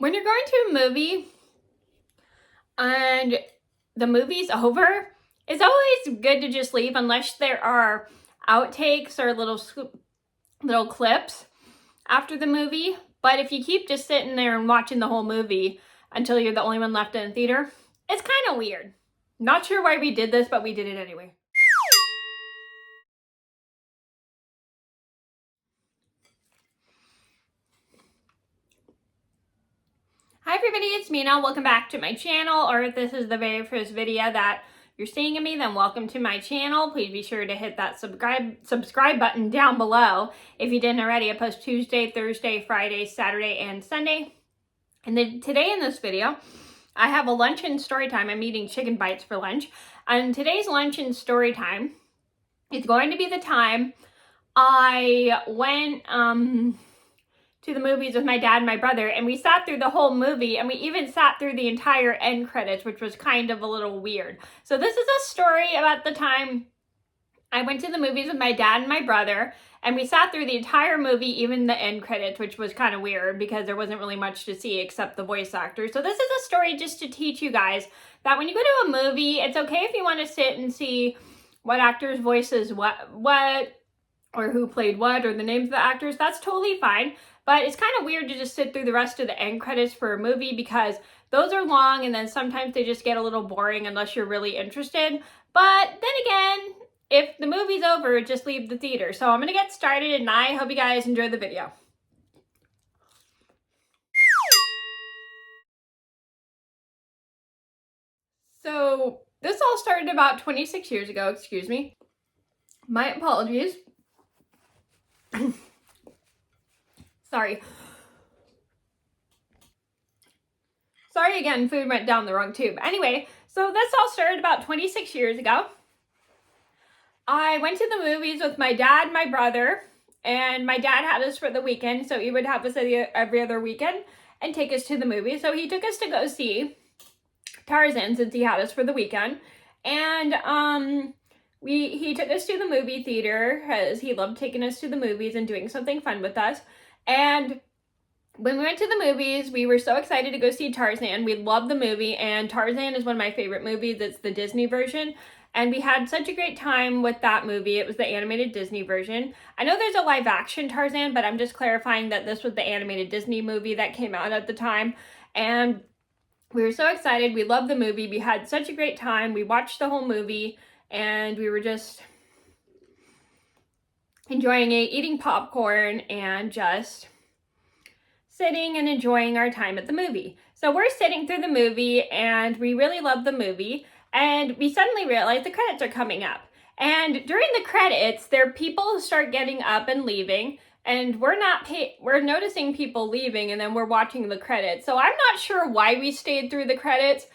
When you're going to a movie and the movie's over, it's always good to just leave unless there are outtakes or little clips after the movie. But if you keep just sitting there and watching the whole movie until you're the only one left in the theater, it's kind of weird. Not sure why we did this, but we did it anyway. Hi everybody, it's Mena. Welcome back to my channel, or if this is the very first video that you're seeing of me, then welcome to my channel. Please be sure to hit that subscribe button down below. If you didn't already, I post Tuesday, Thursday, Friday, Saturday, and Sunday. And then today in this video, I have a lunch and story time. I'm eating chicken bites for lunch. And today's lunch and story time is going to be the time I went to the movies with my dad and my brother, and we sat through the whole movie, and we even sat through the entire end credits, which was kind of a little weird. So this is a story about the time I went to the movies with my dad and my brother, and we sat through the entire movie, even the end credits, which was kind of weird because there wasn't really much to see except the voice actors. So this is a story just to teach you guys that when you go to a movie, it's okay if you want to sit and see what actors voices what, or who played what, or the names of the actors. That's totally fine. But it's kind of weird to just sit through the rest of the end credits for a movie because those are long and then sometimes they just get a little boring unless you're really interested. But then again, if the movie's over, just leave the theater. So I'm going to get started and I hope you guys enjoy the video. So this all started about 26 years ago, excuse me. My apologies. Sorry. Sorry again, food went down the wrong tube. Anyway, so this all started about 26 years ago. I went to the movies with my dad and my brother, and my dad had us for the weekend, so he would have us every other weekend and take us to the movies. So he took us to go see Tarzan since he had us for the weekend. And he took us to the movie theater because he loved taking us to the movies and doing something fun with us. And when we went to the movies, we were so excited to go see Tarzan. We loved the movie, and Tarzan is one of my favorite movies. It's the Disney version, and we had such a great time with that movie. It was the animated Disney version. I know there's a live action Tarzan, but I'm just clarifying that this was the animated Disney movie that came out at the time. And we were so excited. We loved the movie. We had such a great time. We watched the whole movie, and we were just enjoying it, eating popcorn, and just sitting and enjoying our time at the movie. So we're sitting through the movie, and we really love the movie, and we suddenly realize the credits are coming up. And during the credits, there are people who start getting up and leaving, and we're noticing people leaving, and then we're watching the credits. So I'm not sure why we stayed through the credits.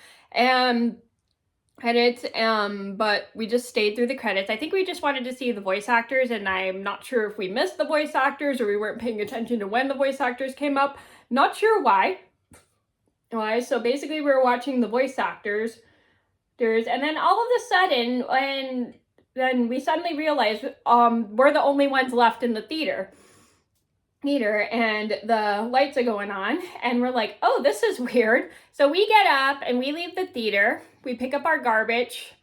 But we just stayed through the credits. I think we just wanted to see the voice actors, and I'm not sure if we missed the voice actors or we weren't paying attention to when the voice actors came up. Not sure why. So basically we were watching the voice actors, and then all of a sudden, then we suddenly realized we're the only ones left in the theater, and the lights are going on, and we're like, oh, this is weird. So we get up and we leave the theater. We pick up our garbage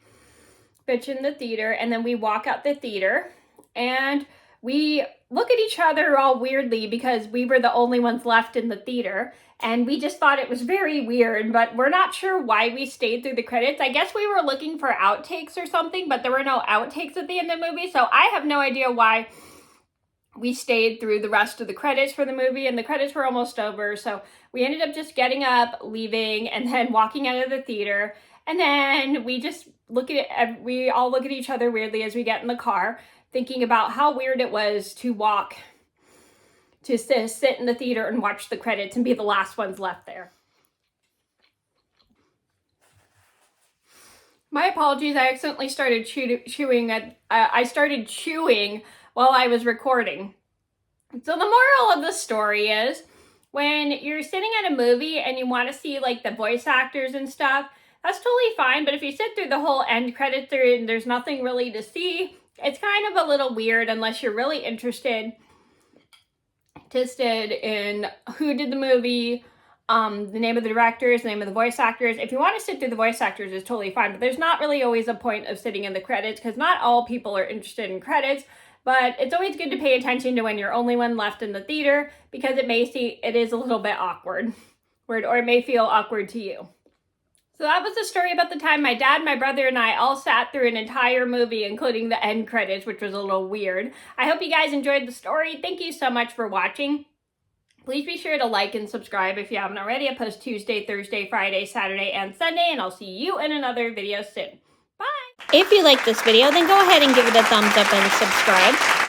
in the theater, and then we walk out the theater, and we look at each other all weirdly because we were the only ones left in the theater, and we just thought it was very weird, but we're not sure why we stayed through the credits. I guess we were looking for outtakes or something, but there were no outtakes at the end of the movie, so I have no idea why we stayed through the rest of the credits for the movie, and the credits were almost over. So we ended up just getting up, leaving, and then walking out of the theater. And then we just we all look at each other weirdly as we get in the car, thinking about how weird it was to sit in the theater and watch the credits and be the last ones left there. My apologies, I accidentally started chewing. I started chewing while I was recording. So the moral of the story is, when you're sitting at a movie and you want to see like the voice actors and stuff, that's totally fine. But if you sit through the whole end credits and there's nothing really to see, it's kind of a little weird unless you're really interested in who did the movie, the name of the directors, the name of the voice actors. If you want to sit through the voice actors, it's totally fine, but there's not really always a point of sitting in the credits because not all people are interested in credits, but it's always good to pay attention to when you're only one left in the theater because it is a little bit awkward, or it may feel awkward to you. So that was the story about the time my dad, my brother, and I all sat through an entire movie, including the end credits, which was a little weird. I hope you guys enjoyed the story. Thank you so much for watching. Please be sure to like and subscribe if you haven't already. I post Tuesday, Thursday, Friday, Saturday, and Sunday, and I'll see you in another video soon. Bye! If you like this video, then go ahead and give it a thumbs up and subscribe.